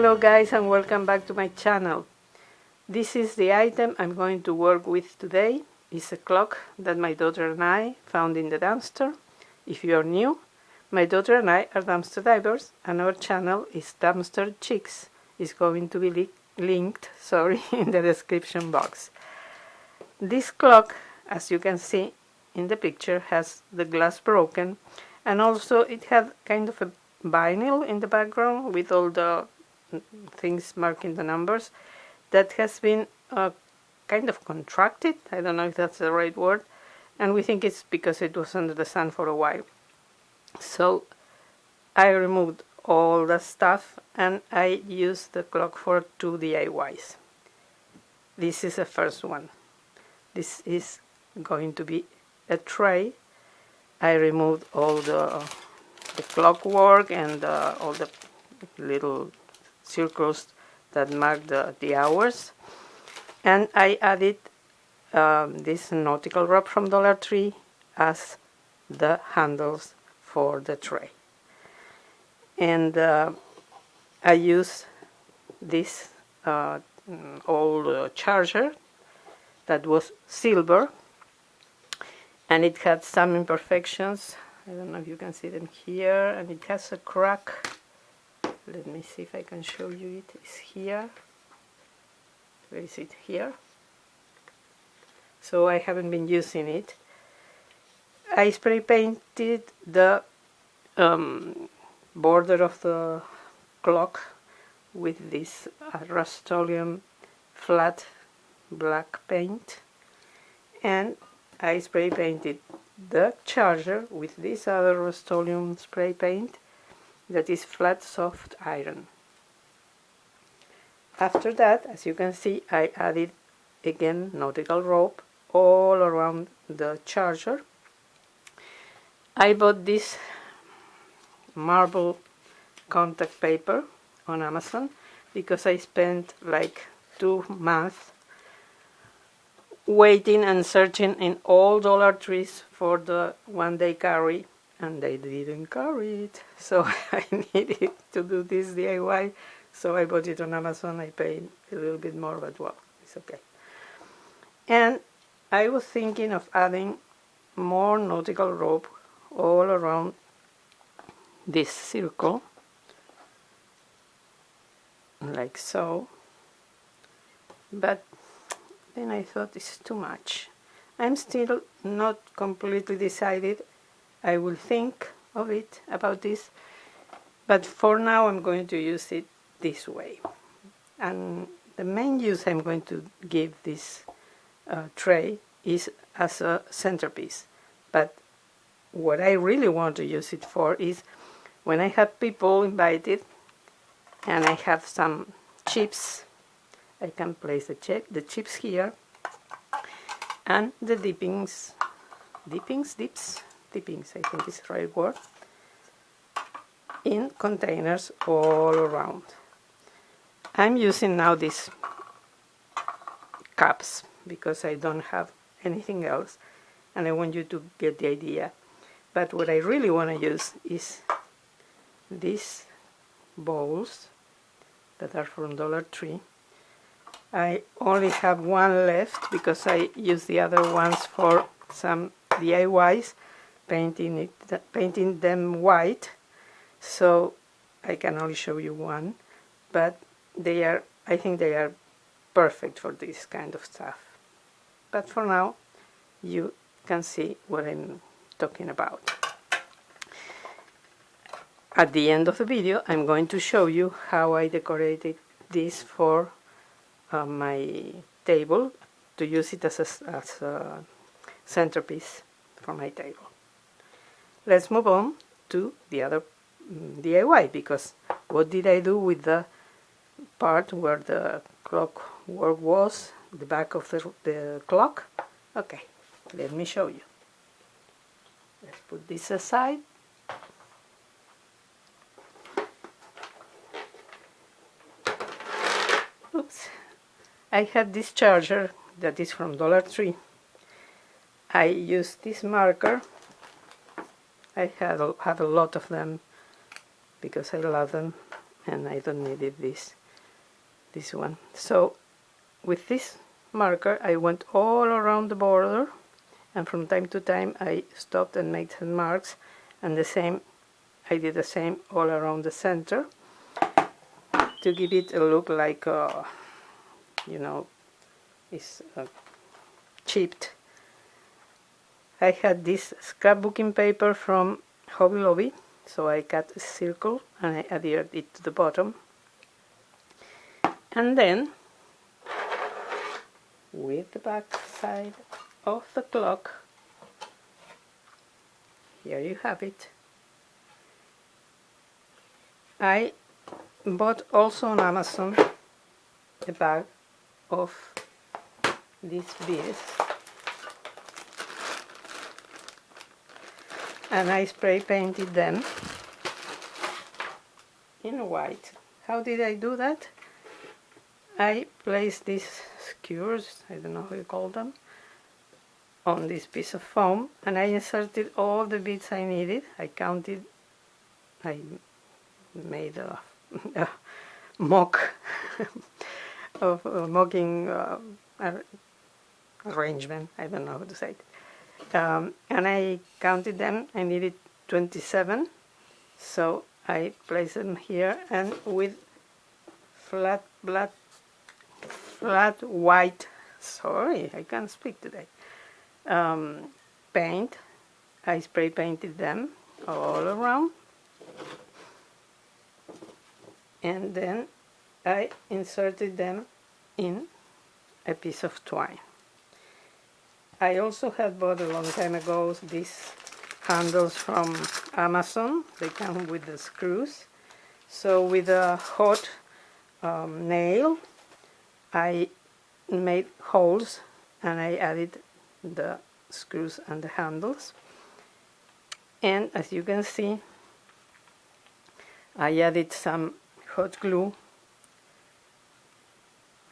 Hello guys, and welcome back to my channel. This is the item I'm going to work with today. It's a clock that my daughter and I found in the dumpster. If you are new, my daughter and I are dumpster divers, and our channel is Dumpster Chicks. It's going to be linked in the description box. This clock, as you can see in the picture, has the glass broken, and also it had kind of a vinyl in the background with all the things marking the numbers that has been kind of contracted. I don't know if that's the right word, and we think it's because it was under the sun for a while. So I removed all the stuff and I used the clock for 2 DIYs. This is the first one. This is going to be a tray. I removed all the clockwork and all the little circles that mark the hours, and I added this nautical rope from Dollar Tree as the handles for the tray. And I use this old charger that was silver, and it had some imperfections. I don't know if you can see them here, and it has a crack. Let me see if I can show you it. It's here. Where is it? Here. So I haven't been using it. I spray painted the border of the clock with this Rust-Oleum flat black paint, and I spray painted the charger with this other Rust-Oleum spray paint that is flat soft iron. After that, as you can see, I added again nautical rope all around the charger. I bought this marble contact paper on Amazon because I spent like 2 months waiting and searching in all Dollar Trees for the one they carry, and they didn't carry it, so I needed to do this DIY, so I bought it on Amazon. I paid a little bit more, but well, it's okay. And I was thinking of adding more nautical rope all around this circle, like so, but then I thought it's too much. I'm still not completely decided. I will think of it about this, but for now I'm going to use it this way. And the main use I'm going to give this tray is as a centerpiece, but what I really want to use it for is when I have people invited and I have some chips, I can place the chips here, and the dippings, I think is the right word, in containers all around. I'm using now these cups because I don't have anything else, and I want you to get the idea. But what I really want to use is these bowls that are from Dollar Tree. I only have one left because I use the other ones for some DIYs, painting them white, so I can only show you one, but I think they are perfect for this kind of stuff. But for now, you can see what I'm talking about. At the end of the video, I'm going to show you how I decorated this for my table, to use it as a centerpiece for my table. Let's move on to the other DIY, because what did I do with the part where the clockwork was, the back of the clock? Okay, let me show you. Let's put this aside. Oops. I have this charger that is from Dollar Tree. I use this marker. I have a lot of them because I love them. and I don't need this one. So with this marker I went all around the border, and from time to time I stopped and made some marks, and I did the same all around the center to give it a look like you know, it's chipped. I had this scrapbooking paper from Hobby Lobby, so I cut a circle and I adhered it to the bottom, and then with the back side of the clock, here you have it. I bought also on Amazon a bag of these beads, and I spray painted them in white. How did I do that? I placed these skewers, I don't know how you call them, on this piece of foam, and I inserted all the beads I needed. I counted, I made a mock of a mocking arrangement, I don't know how to say it. And I counted them. I needed 27, so I placed them here, and with flat white, sorry, I can't speak today, paint, I spray painted them all around, and then I inserted them in a piece of twine. I also had bought a long time ago these handles from Amazon. They come with the screws. So with a hot nail, I made holes and I added the screws and the handles. And as you can see, I added some hot glue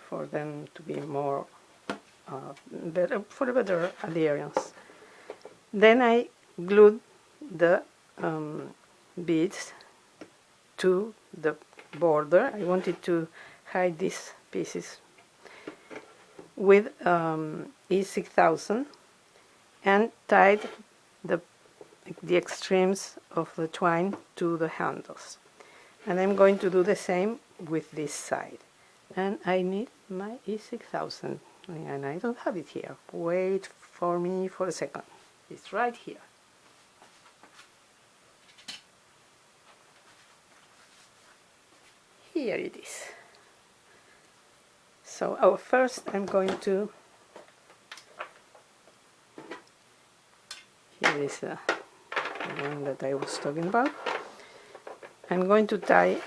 for them to be more for a better adherence. Then I glued the beads to the border. I wanted to hide these pieces with E6000 and tied the extremes of the twine to the handles. And I'm going to do the same with this side. And I need my E6000, and I don't have it here. Wait for me for a second. It's right here. Here it is. So first I'm going to, here is the one that I was talking about. I'm going to tie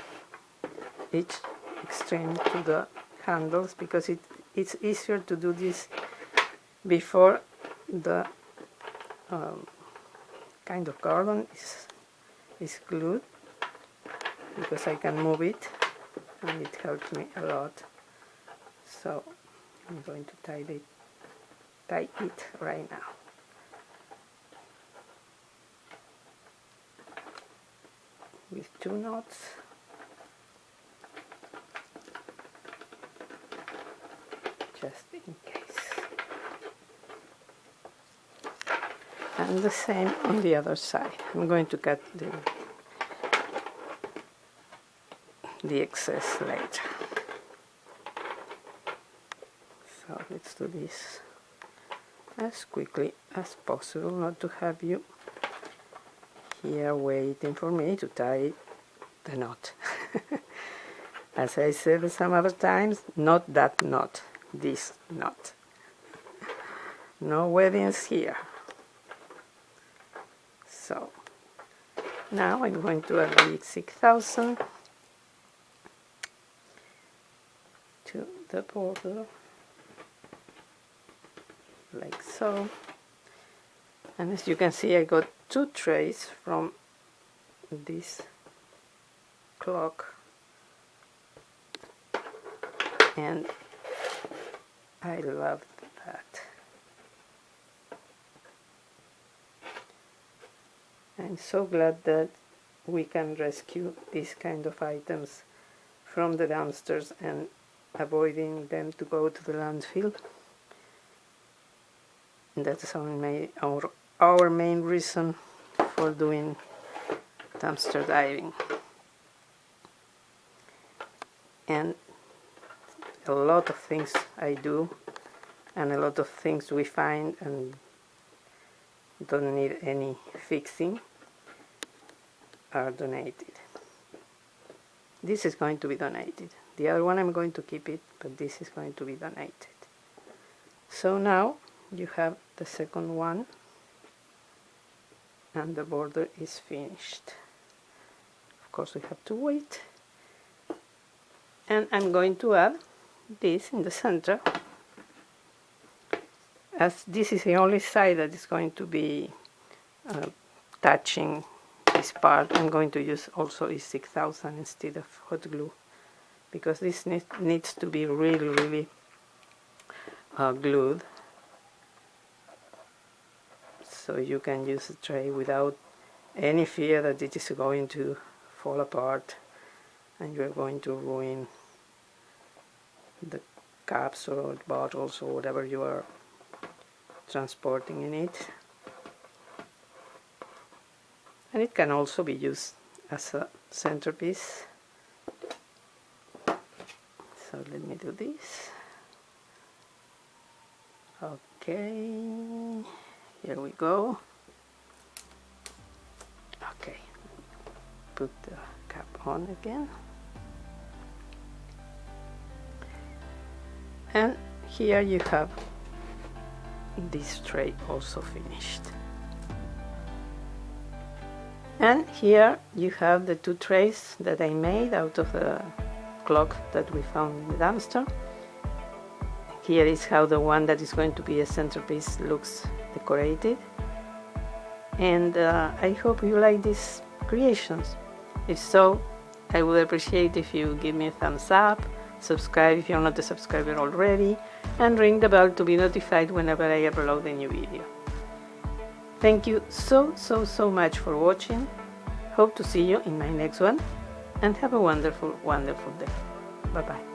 each extreme to the handles because it's easier to do this before the kind of garland is glued, because I can move it and it helps me a lot. So I'm going to tie it right now. With 2 knots. Just in case. And the same on the other side. I'm going to cut the excess later. So let's do this as quickly as possible, not to have you here waiting for me to tie the knot. As I said some other times, not that knot, this knot. No weddings here. So now I'm going to add the 6000 to the border, like so. And as you can see, I got 2 trays from this clock, and I love that. I'm so glad that we can rescue these kind of items from the dumpsters and avoiding them to go to the landfill. And that's our main reason for doing dumpster diving. And a lot of things I do and a lot of things we find and don't need any fixing are donated. This is going to be donated. The other one I'm going to keep it, but this is going to be donated. So now you have the second one and the border is finished. Of course we have to wait. And I'm going to add this in the center. As this is the only side that is going to be touching this part, I'm going to use also E6000 instead of hot glue, because this needs to be really glued, so you can use the tray without any fear that it is going to fall apart and you're going to ruin the cups or bottles or whatever you are transporting in it. And it can also be used as a centerpiece. So let me do this. Okay, here we go. Okay, put the cap on again. And here you have this tray also finished. And here you have the two trays that I made out of the clock that we found in the dumpster. Here is how the one that is going to be a centerpiece looks decorated. And I hope you like these creations. If so, I would appreciate if you give me a thumbs up, subscribe if you're not a subscriber already, and ring the bell to be notified whenever I upload a new video. Thank you so much for watching. Hope to see you in my next one, and have a wonderful day. Bye bye.